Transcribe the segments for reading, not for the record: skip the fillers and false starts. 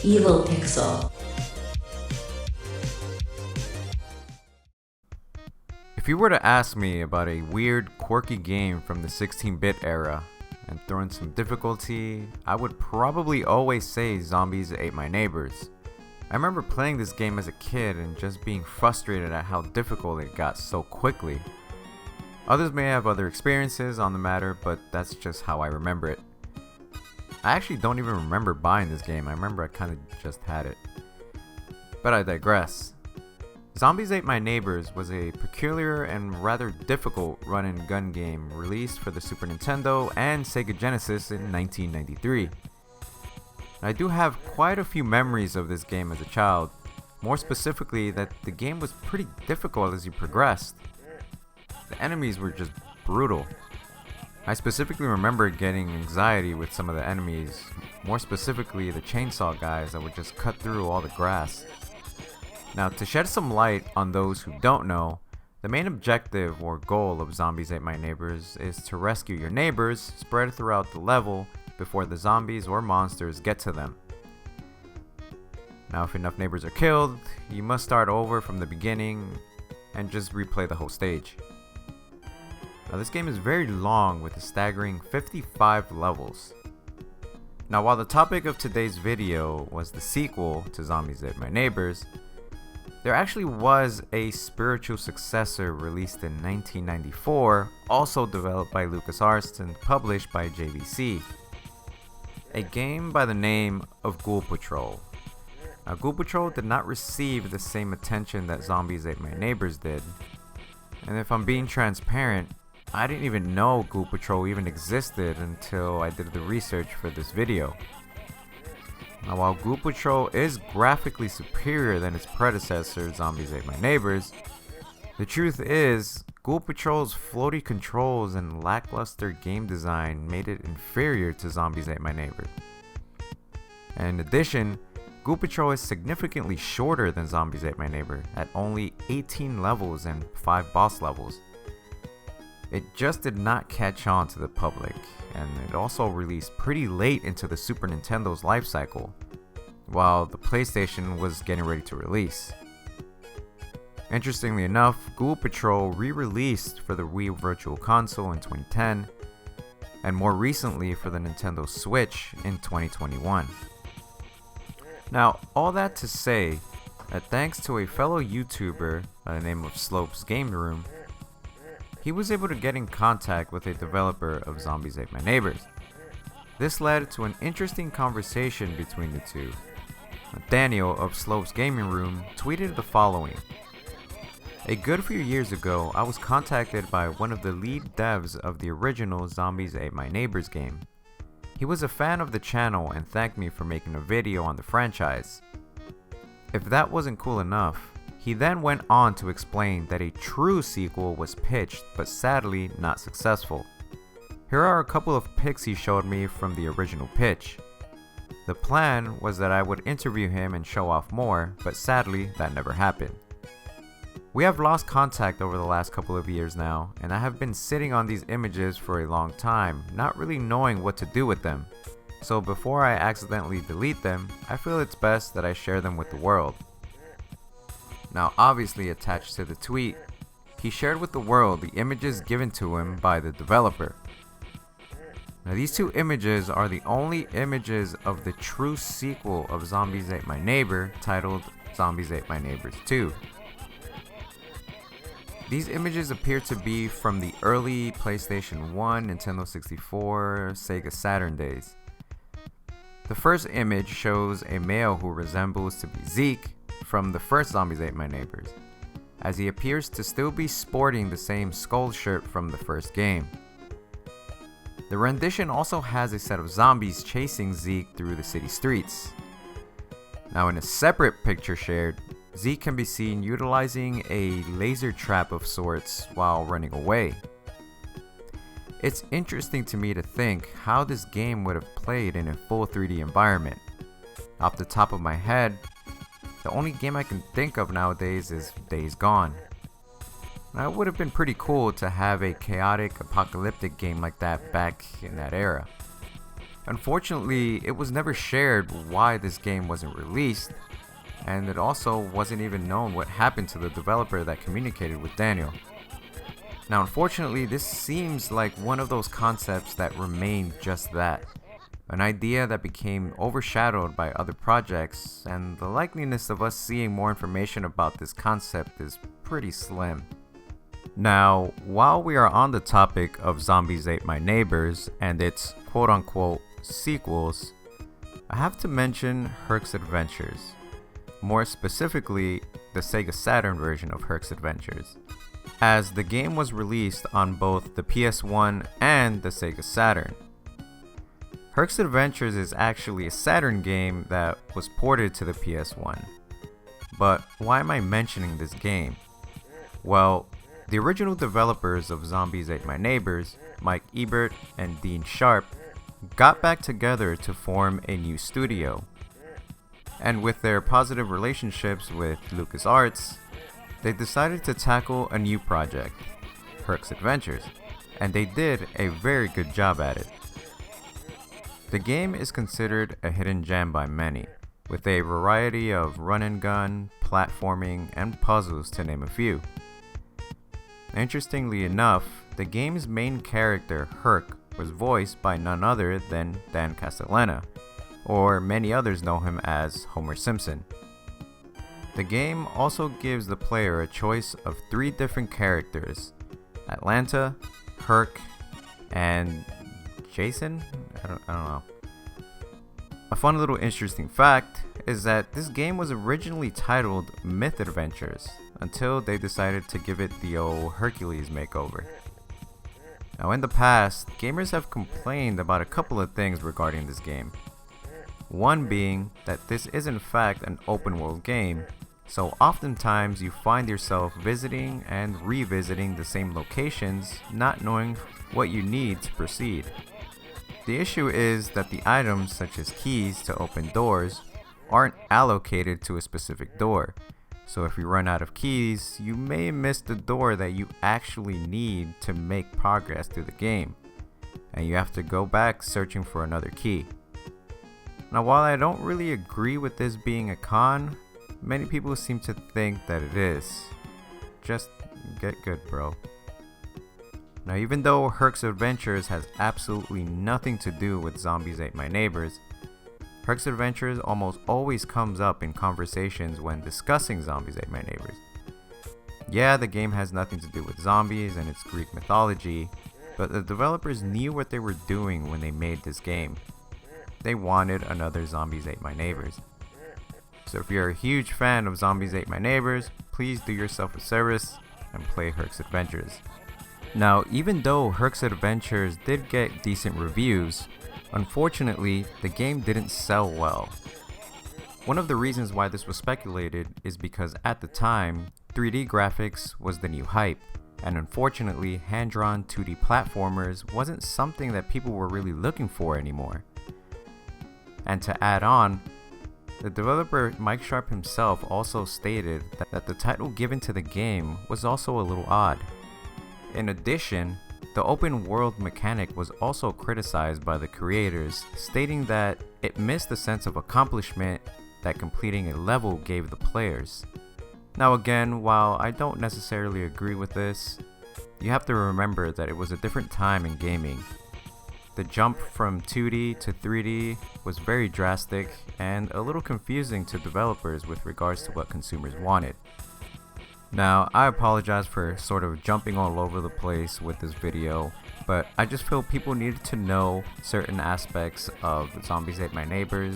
Evil Pixel. If you were to ask me about a weird, quirky game from the 16-bit era and throw in some difficulty, I would probably always say Zombies Ate My Neighbors. I remember playing this game as a kid and just being frustrated at how difficult it got so quickly. Others may have other experiences on the matter, but that's just how I remember it. I actually don't even remember buying this game. I remember I kind of just had it. But I digress. Zombies Ate My Neighbors was a peculiar and rather difficult run-and-gun game released for the Super Nintendo and Sega Genesis in 1993. I do have quite a few memories of this game as a child, more specifically that the game was pretty difficult as you progressed. The enemies were just brutal. I specifically remember getting anxiety with some of the enemies, more specifically the chainsaw guys that would just cut through all the grass. Now, to shed some light on those who don't know, the main objective or goal of Zombies Ate My Neighbors is to rescue your neighbors spread throughout the level before the zombies or monsters get to them. Now, if enough neighbors are killed, you must start over from the beginning and just replay the whole stage. Now, this game is very long with a staggering 55 levels. Now, while the topic of today's video was the sequel to Zombies Ate My Neighbors, there actually was a spiritual successor released in 1994, also developed by LucasArts and published by JVC. A game by the name of Ghoul Patrol. Now, Ghoul Patrol did not receive the same attention that Zombies Ate My Neighbors did. And if I'm being transparent, I didn't even know Ghoul Patrol even existed until I did the research for this video. Now, while Ghoul Patrol is graphically superior than its predecessor, Zombies Ate My Neighbors, the truth is, Ghoul Patrol's floaty controls and lackluster game design made it inferior to Zombies Ate My Neighbors. And in addition, Ghoul Patrol is significantly shorter than Zombies Ate My Neighbor at only 18 levels and 5 boss levels. It just did not catch on to the public, and it also released pretty late into the Super Nintendo's life cycle, while the PlayStation was getting ready to release. Interestingly enough, Ghoul Patrol re-released for the Wii Virtual Console in 2010, and more recently for the Nintendo Switch in 2021. Now, all that to say that thanks to a fellow YouTuber by the name of Slopes Game Room, he was able to get in contact with a developer of Zombies Ate My Neighbors. This led to an interesting conversation between the two. Daniel of Slopes Gaming Room tweeted the following: "A good few years ago, I was contacted by one of the lead devs of the original Zombies Ate My Neighbors game. He was a fan of the channel and thanked me for making a video on the franchise. If that wasn't cool enough, he then went on to explain that a true sequel was pitched, but sadly not successful. Here are a couple of pics he showed me from the original pitch. The plan was that I would interview him and show off more, but sadly that never happened. We have lost contact over the last couple of years now, and I have been sitting on these images for a long time, not really knowing what to do with them. So before I accidentally delete them, I feel it's best that I share them with the world." Now, obviously attached to the tweet, he shared with the world the images given to him by the developer. Now, these two images are the only images of the true sequel of Zombies Ate My Neighbor, titled Zombies Ate My Neighbors 2. These images appear to be from the early PlayStation 1, Nintendo 64, Sega Saturn days. The first image shows a male who resembles to be Zeke from the first Zombies Ate My Neighbors, as he appears to still be sporting the same skull shirt from the first game. The rendition also has a set of zombies chasing Zeke through the city streets. Now, in a separate picture shared, Zeke can be seen utilizing a laser trap of sorts while running away. It's interesting to me to think how this game would have played in a full 3D environment. Off the top of my head, the only game I can think of nowadays is Days Gone. Now, it would have been pretty cool to have a chaotic, apocalyptic game like that back in that era. Unfortunately, it was never shared why this game wasn't released, and it also wasn't even known what happened to the developer that communicated with Daniel. Now, unfortunately, this seems like one of those concepts that remained just that. An idea that became overshadowed by other projects, and the likeliness of us seeing more information about this concept is pretty slim. Now, while we are on the topic of Zombies Ate My Neighbors and its quote-unquote sequels, I have to mention Herc's Adventures. More specifically, the Sega Saturn version of Herc's Adventures, as the game was released on both the PS1 and the Sega Saturn. Herc's Adventures is actually a Saturn game that was ported to the PS1. But why am I mentioning this game? Well, the original developers of Zombies Ate My Neighbors, Mike Ebert and Dean Sharp, got back together to form a new studio. And with their positive relationships with LucasArts, they decided to tackle a new project, Herc's Adventures, and they did a very good job at it. The game is considered a hidden gem by many, with a variety of run and gun, platforming, and puzzles to name a few. Interestingly enough, the game's main character, Herc, was voiced by none other than Dan Castellaneta, or many others know him as Homer Simpson. The game also gives the player a choice of 3 different characters: Atlanta, Herc, and Jason? I don't know. A fun little interesting fact is that this game was originally titled Myth Adventures until they decided to give it the old Hercules makeover. Now, in the past, gamers have complained about a couple of things regarding this game. One being that this is in fact an open world game, so oftentimes you find yourself visiting and revisiting the same locations, not knowing what you need to proceed. The issue is that the items such as keys to open doors aren't allocated to a specific door, so if you run out of keys, you may miss the door that you actually need to make progress through the game, and you have to go back searching for another key. Now, while I don't really agree with this being a con, many people seem to think that it is. Just get good, bro. Now, even though Herc's Adventures has absolutely nothing to do with Zombies Ate My Neighbors, Herc's Adventures almost always comes up in conversations when discussing Zombies Ate My Neighbors. Yeah, the game has nothing to do with zombies and its Greek mythology, but the developers knew what they were doing when they made this game. They wanted another Zombies Ate My Neighbors. So if you're a huge fan of Zombies Ate My Neighbors, please do yourself a service and play Herc's Adventures. Now, even though Herc's Adventures did get decent reviews, unfortunately, the game didn't sell well. One of the reasons why this was speculated is because at the time, 3D graphics was the new hype, and unfortunately, hand-drawn 2D platformers wasn't something that people were really looking for anymore. And to add on, the developer Mike Sharp himself also stated that the title given to the game was also a little odd. In addition, the open world mechanic was also criticized by the creators, stating that it missed the sense of accomplishment that completing a level gave the players. Now again, while I don't necessarily agree with this, you have to remember that it was a different time in gaming. The jump from 2D to 3D was very drastic and a little confusing to developers with regards to what consumers wanted. Now, I apologize for sort of jumping all over the place with this video, but I just feel people needed to know certain aspects of Zombies Ate My Neighbors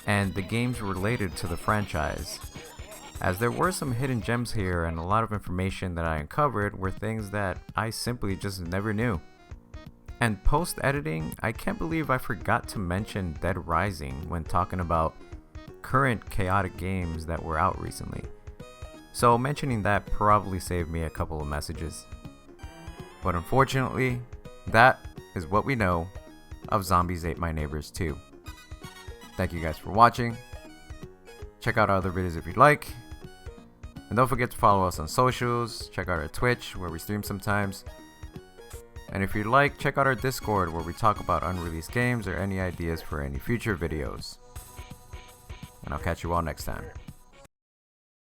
and the games related to the franchise, as there were some hidden gems here and a lot of information that I uncovered were things that I simply just never knew. And post-editing, I can't believe I forgot to mention Dead Rising when talking about current chaotic games that were out recently. So mentioning that probably saved me a couple of messages. But unfortunately, that is what we know of Zombies Ate My Neighbors 2. Thank you guys for watching. Check out our other videos if you'd like. And don't forget to follow us on socials. Check out our Twitch where we stream sometimes. And if you'd like, check out our Discord where we talk about unreleased games or any ideas for any future videos. And I'll catch you all next time.